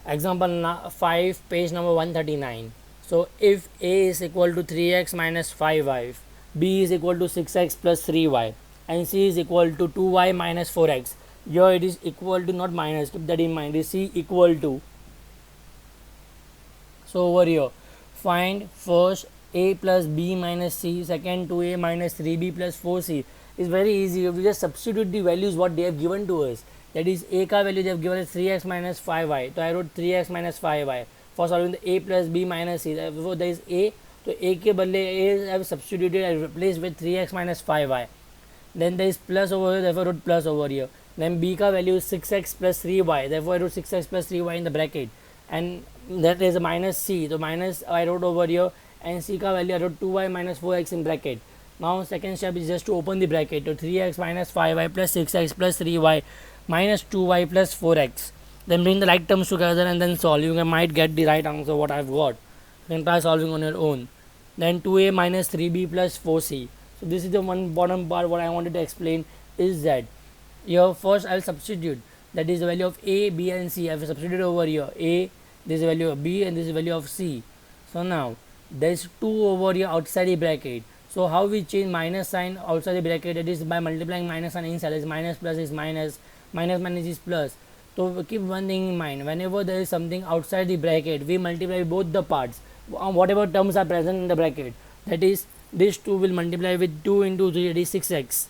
example 5, page number 139. So if a is equal to 3x minus 5y, b is equal to 6x plus 3y, and c is equal to 2y minus 4x. Here it is equal to, not minus, keep that in mind. Is c equal to. So over here, find first a plus b minus c, second 2a minus 3b plus 4c. Is very easy. You just substitute the values what they have given to us. That is a का value they have given is 3x minus 5y. So I wrote 3x minus 5y for solving the a plus b minus c. Therefore there is a. So a के बदले a I have substituted and replaced with 3x minus 5y. Then there is plus over here. Therefore I wrote plus over here. Then b का value is 6x plus 3y. Therefore I wrote 6x plus 3y in the bracket. And that is a minus c. So minus I wrote over here. And c का value I wrote 2y minus 4x in bracket. Now second step is just to open the bracket. So 3x minus 5y plus 6x plus 3y minus 2y plus 4x. Then bring the like terms together and then solve. You might get the right answer what I've got. You can try solving on your own. Then 2a minus 3b plus 4c. So this is the one bottom part what I wanted to explain is that here first I'll substitute. That is the value of a, b and c. I have substituted over here. A, this is the value of b and this is the value of c. So now there is 2 over here outside the bracket. So how we change minus sign outside the bracket? That is by multiplying minus sign inside. Is minus plus is minus, minus minus is plus. So keep one thing in mind. Whenever there is something outside the bracket, we multiply both the parts. Whatever terms are present in the bracket. That is this 2 will multiply with 2 into 3, that is 6x.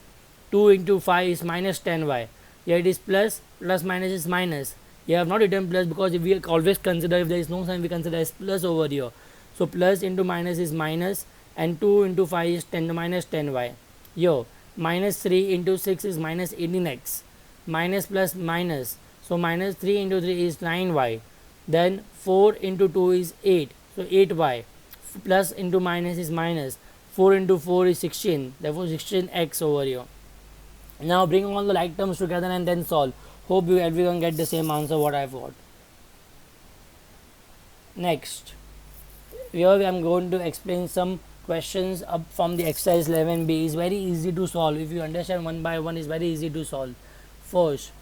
2 into 5 is minus 10y. Here it is plus, plus minus is minus. You have not written plus because we always consider, if there is no sign, we consider as plus over here. So plus into minus is minus, and 2 into 5 is 10 minus 10y. Here minus 3 into 6 is minus 18x. Minus plus minus. So minus 3 into 3 is 9y. Then 4 into 2 is 8. So 8y. Plus into minus is minus. 4 into 4 is 16. Therefore 16x over here. Now bring all the like terms together and then solve. Hope you everyone get the same answer what I've got. Next, here I am going to explain some questions up from the exercise 11b. Is very easy to solve. If you understand one by one, is very easy to solve. First,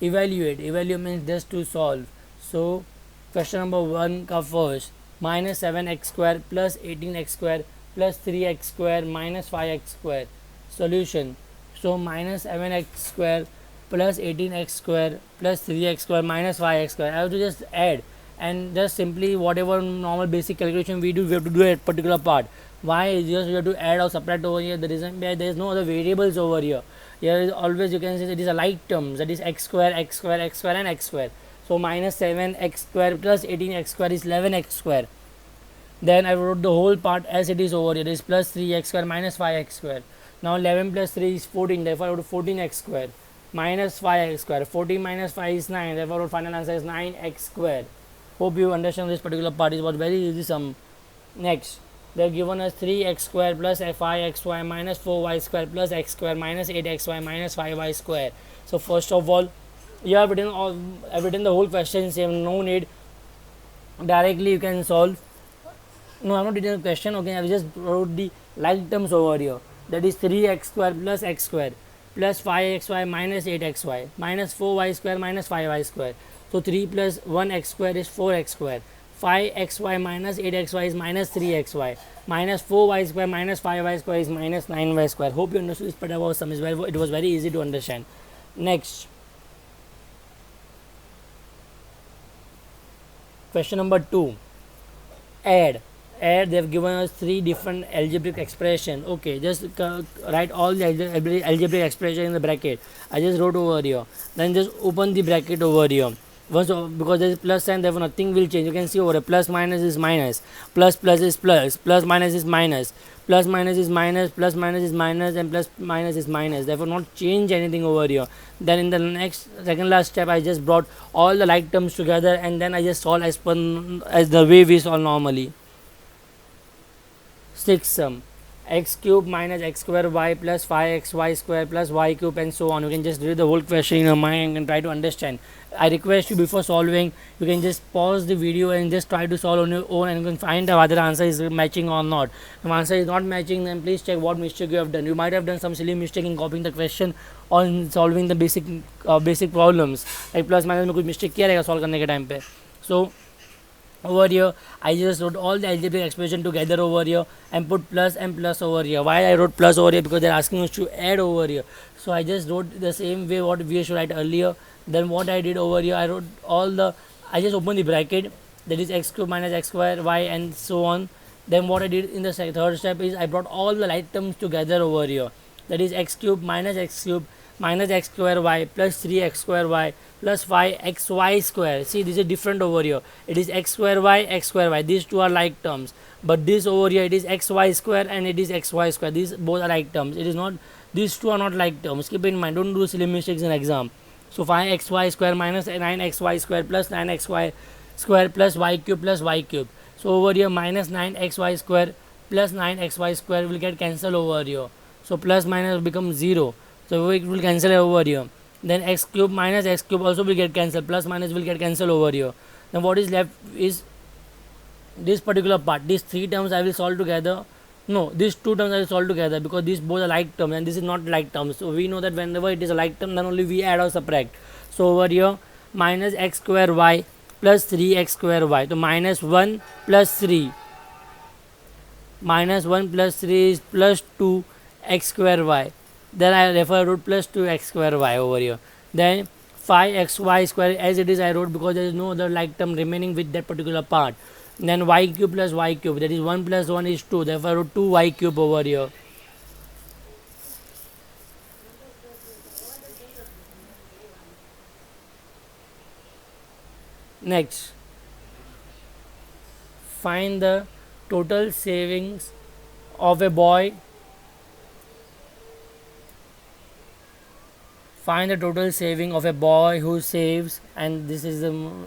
evaluate. Evaluate means just to solve. So question number 1 का first, minus 7x square plus 18x square plus 3x square minus 5x square. Solution. So minus 7x square plus 18x square plus 3x square minus 5x square. I have to just add and just simply whatever normal basic calculation we do, we have to do a particular part. Why? Just you have to add or subtract over here. The reason there is no other variables over here. Here is always you can say it is a like terms, that is x square, x square, x square and x square. So minus 7x square plus 18x square is 11x square. Then I wrote the whole part as it is over here. It is plus 3x square minus 5x square. Now 11 plus 3 is 14, therefore I wrote 14x square minus 5x square. 14 minus 5 is 9, therefore our final answer is 9x square. Hope you understand this particular part. It was very easy sum. Next, they have given us 3x square plus 5xy minus 4y square plus x square minus 8xy minus 5y square. So first of all, you have written the whole question same, no need. Directly you can solve. No, I'm not written the question. Okay, I just wrote the like terms over here. That is 3x square plus x square plus 5xy minus 8xy minus 4y square minus 5y square. So 3 plus 1x square is 4x square. 5xy minus 8xy is minus 3xy minus 4y square minus 5y square is minus 9y square. Hope you understood this part about sum. It was very easy to understand. Next, question number 2. Add. They have given us 3 different algebraic expression. Okay, just write all the algebraic expression in the bracket. I just wrote over here. Then just open the bracket over here. Once, because there is plus sign, therefore nothing will change. You can see over here, plus minus is minus, plus plus is plus, plus minus is minus, plus minus is minus, plus minus is minus, and plus minus is minus. Therefore not change anything over here. Then in the next second last step, I just brought all the like terms together, and then I just solve as the way we solve normally. 6 sum, x cube minus x square y plus 5xy square plus y cube and so on. You can just read the whole question in your mind and try to understand. I request you, before solving, you can just pause the video and just try to solve on your own, and you can find out whether the answer is matching or not. If answer is not matching, then please check what mistake you have done. You might have done some silly mistake in copying the question or in solving the basic problems. Like plus minus में कुछ mistake किया रहेगा solve करने के time पे. So over here I just wrote all the algebraic expression together over here and put plus and plus over here. Why I wrote plus over here? Because they are asking us to add over here. So I just wrote the same way what we should write earlier. Then what I did over here, I just opened the bracket, that is x cube minus x square y and so on. Then what I did in the third step is I brought all the like terms together over here. That is x cube minus x square y plus 3x square y plus 5xy square. See, this is different over here. It is x square y. These two are like terms. But this over here, it is xy square and it is xy square. These both are like terms. It is not. These two are not like terms. Keep in mind. Don't do silly mistakes in exam. So 5xy square minus 9xy square plus 9xy square plus y cube. So over here minus 9xy square plus 9xy square will get cancelled over here. So plus minus becomes 0. So it will cancel over here. Then x cube minus x cube also will get cancelled. Plus minus will get cancelled over here. Then what is left is this particular part. These 3 terms I will solve together. No, these 2 terms I will solve together because these both are like terms and this is not like terms. So we know that whenever it is a like term, then only we add or subtract. So over here minus x square y plus 3x square y. So minus 1 plus 3. Minus 1 plus 3 is plus 2 x square y. Then I therefore wrote plus 2x square y over here. Then 5xy square as it is I wrote because there is no other like term remaining with that particular part. Then y cube plus y cube, that is 1 plus 1 is 2, therefore I wrote 2y cube over here. Next, find the total savings of a boy. Find the total saving of a boy who saves, and this is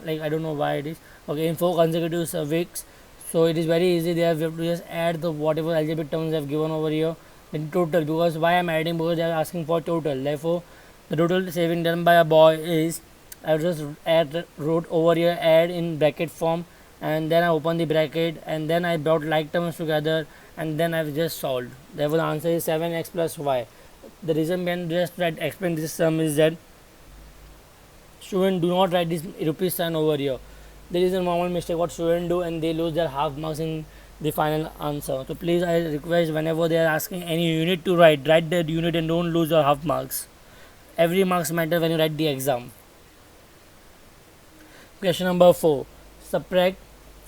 like I don't know why it is. Okay, in 4 consecutive weeks. So it is very easy. We have to just add the whatever algebraic terms they have given over here in total. Because why I am adding? Because they are asking for total. Therefore, the total saving done by a boy is, I just wrote over here add in bracket form, and then I open the bracket, and then I brought like terms together, and then I have just solved. Therefore, the answer is 7x plus y. The reason behind just explain this sum is that students do not write this rupee sign over here. There is a normal mistake what students do, and they lose their half marks in the final answer. So please, I request whenever they are asking any unit to write that unit and don't lose your half marks. Every marks matter when you write the exam. Question number 4. Subtract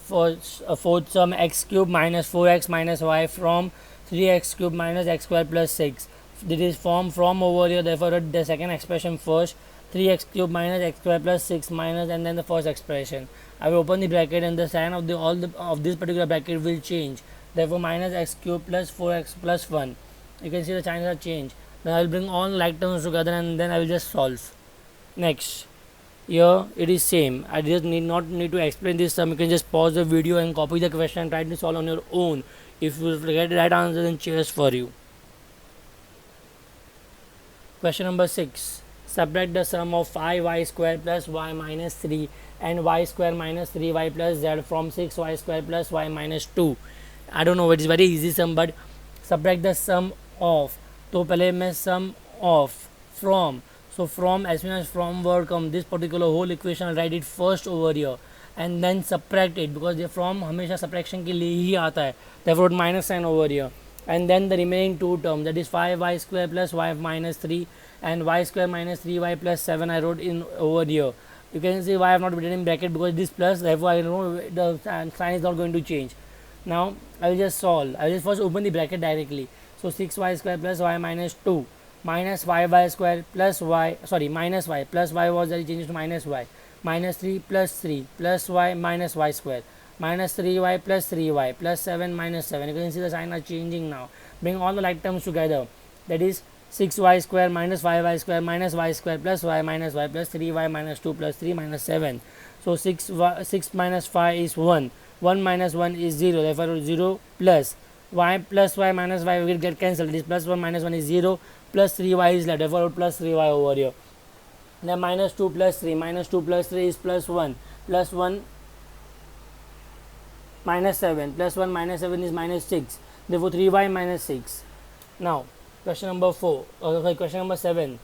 for fourth sum x cube minus 4x minus y from 3x cube minus x square plus 6. This is from over here, therefore write the second expression first. 3x cube minus x square plus 6 minus, and then the first expression. I will open the bracket, and the sign of of this particular bracket will change. Therefore minus x cube plus 4x plus 1. You can see the signs are changed. Then I will bring all like terms together and then I will just solve. Next, here it is same. I just not need to explain this sum. You can just pause the video and copy the question and try to solve on your own. If you get the right answer, then cheers for you. Question number 6. Subtract the sum of 5y square plus y minus 3 and y square minus 3y plus z from 6y square plus y minus 2. I don't know, it is very easy sum, but subtract the sum of. तो पहले मैं sum of from. So from, as soon as from word come, this particular whole equation I'll write it first over here and then subtract it, because the from हमेशा subtraction के लिए ही आता है. Therefore minus sign over here. And then the remaining two terms, that is 5y square plus y minus 3 and y square minus 3y plus 7 I wrote in over here. You can see why I have not written in bracket, because this plus, therefore I know the sign is not going to change. Now I will just solve. I will just first open the bracket directly. So 6y square plus y minus 2 minus 5y square plus y, sorry, minus y plus y was that changes to minus y, minus 3 plus y minus y square, minus 3y plus 3y plus 7 minus 7. You can see the sign are changing now. Bring all the like terms together. That is 6y square minus 5y square minus y square plus y minus y plus 3y minus 2 plus 3 minus 7. So 6 minus 5 is 1. 1 minus 1 is 0. Therefore 0 plus y minus y will get cancelled. This plus 1 minus 1 is 0. Plus 3y is left. Therefore plus 3y over here. Then minus 2 plus 3. Minus 2 plus 3 is plus 1. Plus 1 minus 7. Plus 1 minus 7 is minus 6. Therefore 3y minus 6. Now question number 4. Question number 7.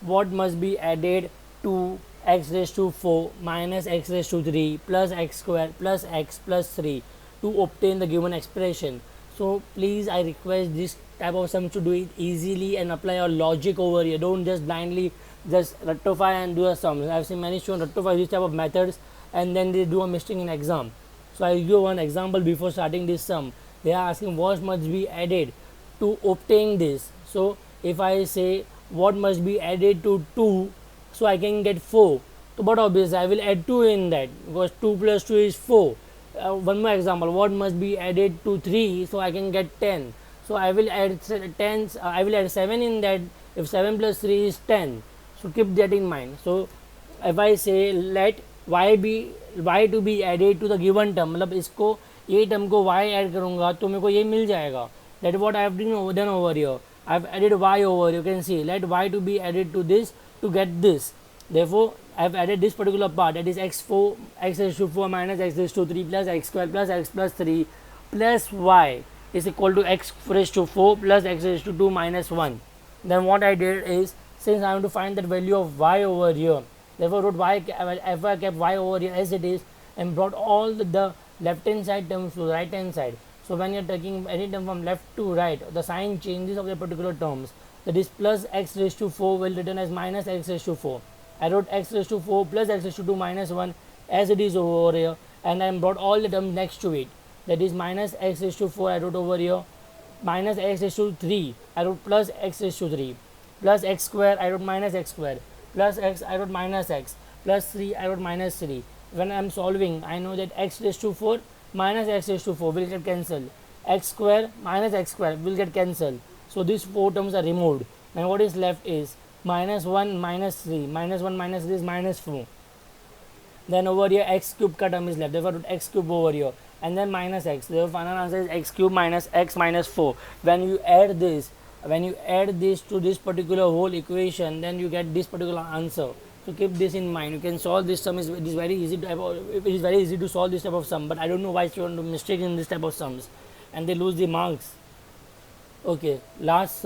What must be added to x raised to 4 minus x raised to 3 plus x square plus x plus 3 to obtain the given expression? So please, I request this type of sum to do it easily and apply your logic over here. Don't just blindly just rectify and do a sum. I have seen many students rectify this type of methods and then they do a mistake in exam. So I will give one example before starting this sum. They are asking what must be added to obtain this. So if I say what must be added to 2, so I can get 4. So but obviously I will add 2 in that, because 2 plus 2 is 4. One more example, what must be added to 3, so I can get 10. So I will add 10. I will add 7 in that. If 7 plus 3 is 10, so keep that in mind. So if I say let y to be added to the given term, मतलब इसको ये term को y add करूँगा तो मेरे को ये मिल जाएगा. That is what I have done over here. I have added y over. You can see let y to be added to this to get this. Therefore I have added this particular part, that is x raised to 4 minus x raised to 3 plus x square plus x plus 3 plus y is equal to x raised to 4 plus x raised to 2 minus 1. Then what I did is, since I want to find that value of y over here, therefore wrote y, if I kept y over here as it is and brought all the left hand side terms to the right hand side. So when you are taking any term from left to right, the sign changes of the particular terms. That is plus x raised to 4 will written as minus x raised to 4. I wrote x raised to 4 plus x raised to 2 minus 1 as it is over here, and I brought all the terms next to it. That is minus x raised to 4 I wrote over here, minus x raised to 3 I wrote plus x raised to 3, plus x square I wrote minus x square, plus x I wrote minus x, plus 3 I wrote minus 3. When I am solving, I know that x raised to 4 minus x raised to 4 will get cancelled. X square minus x square will get cancelled. So these 4 terms are removed. And what is left is minus 1 minus 3. Minus 1 minus 3 is minus 4. Then over here x cube ka term is left. Therefore x cube over here. And then minus x. Therefore final answer is x cube minus x minus 4. When you add this to this particular whole equation, then you get this particular answer. So keep this in mind. You can solve this sum. It is very easy to solve this type of sum. But I don't know why students do mistake in this type of sums, and they lose the marks. Okay, last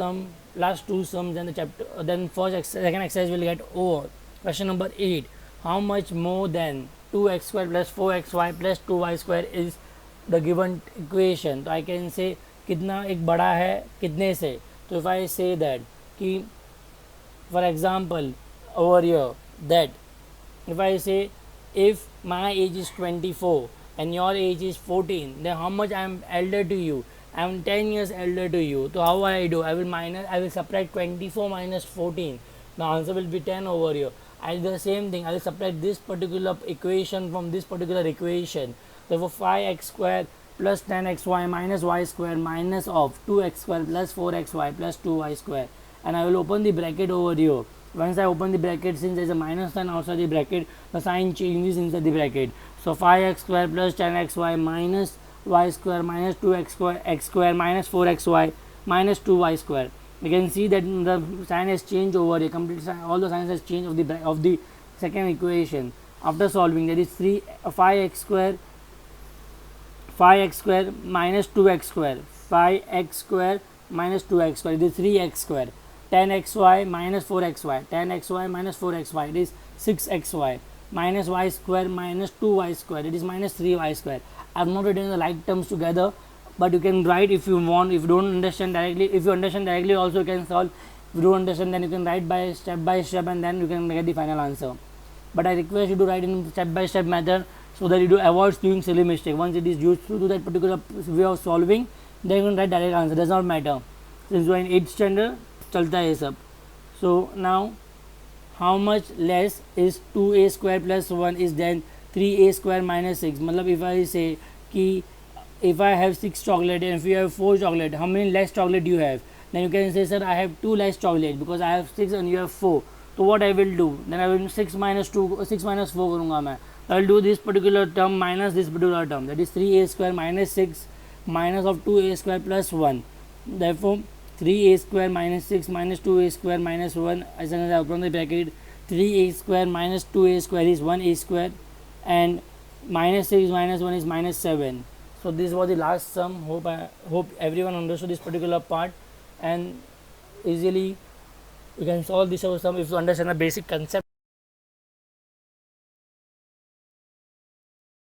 two sums, and the chapter. Then second exercise will get over. Question number 8. How much more than 2x square plus 4xy plus 2y square is the given equation? तो I can say कितना एक बड़ा है कितने से. So if I say that कि for example over here, that if I say if my age is 24 and your age is 14, then how much I am elder to you? I am 10 years elder to you. So how I do? I will subtract 24 minus 14. The answer will be 10 over here. I do the same thing. I will subtract this particular equation from this particular equation. Therefore 5x square plus 10xy minus y square minus of 2x square plus 4xy plus 2y square, and I will open the bracket over here. Once I open the bracket, since there is a minus sign outside the bracket, the sign changes inside the bracket. So 5x square plus 10xy minus y square minus 2x square x square minus 4xy minus 2y square. You can see that the sign has changed over here. Complete sign, all the signs has changed of the second equation. After solving, there is 5x square minus 2x square, 5x square minus 2x square, it is 3x square, 10xy minus 4xy, 10xy minus 4xy, it is 6xy, minus y square minus 2y square, it is minus 3y square. I have not written the like terms together, but you can write if you want. If you don't understand directly, if you understand directly also you can solve. If you don't understand, then you can write by step, and then you can get the final answer. But I request you to write in step by step method, so that you do avoid doing silly mistake. Once it is used to do that particular way of solving, then you can write direct answer, does not matter. Since you are in 8th standard, chalta hai sab. So now, how much less is 2a square plus 1 is then 3a square minus 6? Matlab if I say ki if I have 6 chocolate and if you have 4 chocolate, how many less chocolate do you have? Then you can say, sir, I have 2 less chocolate because I have 6 and you have 4. So what I will do? Then I will 6 minus 4 karunga main. I will do this particular term minus this particular term, that is 3a square minus 6 minus of 2a square plus 1. Therefore 3a square minus 6 minus 2a square minus 1, as I open the bracket, 3a square minus 2a square is 1a square, and minus 6 minus 1 is minus 7. So this was the last sum. Hope everyone understood this particular part, and easily you can solve this sum if you understand the basic concept.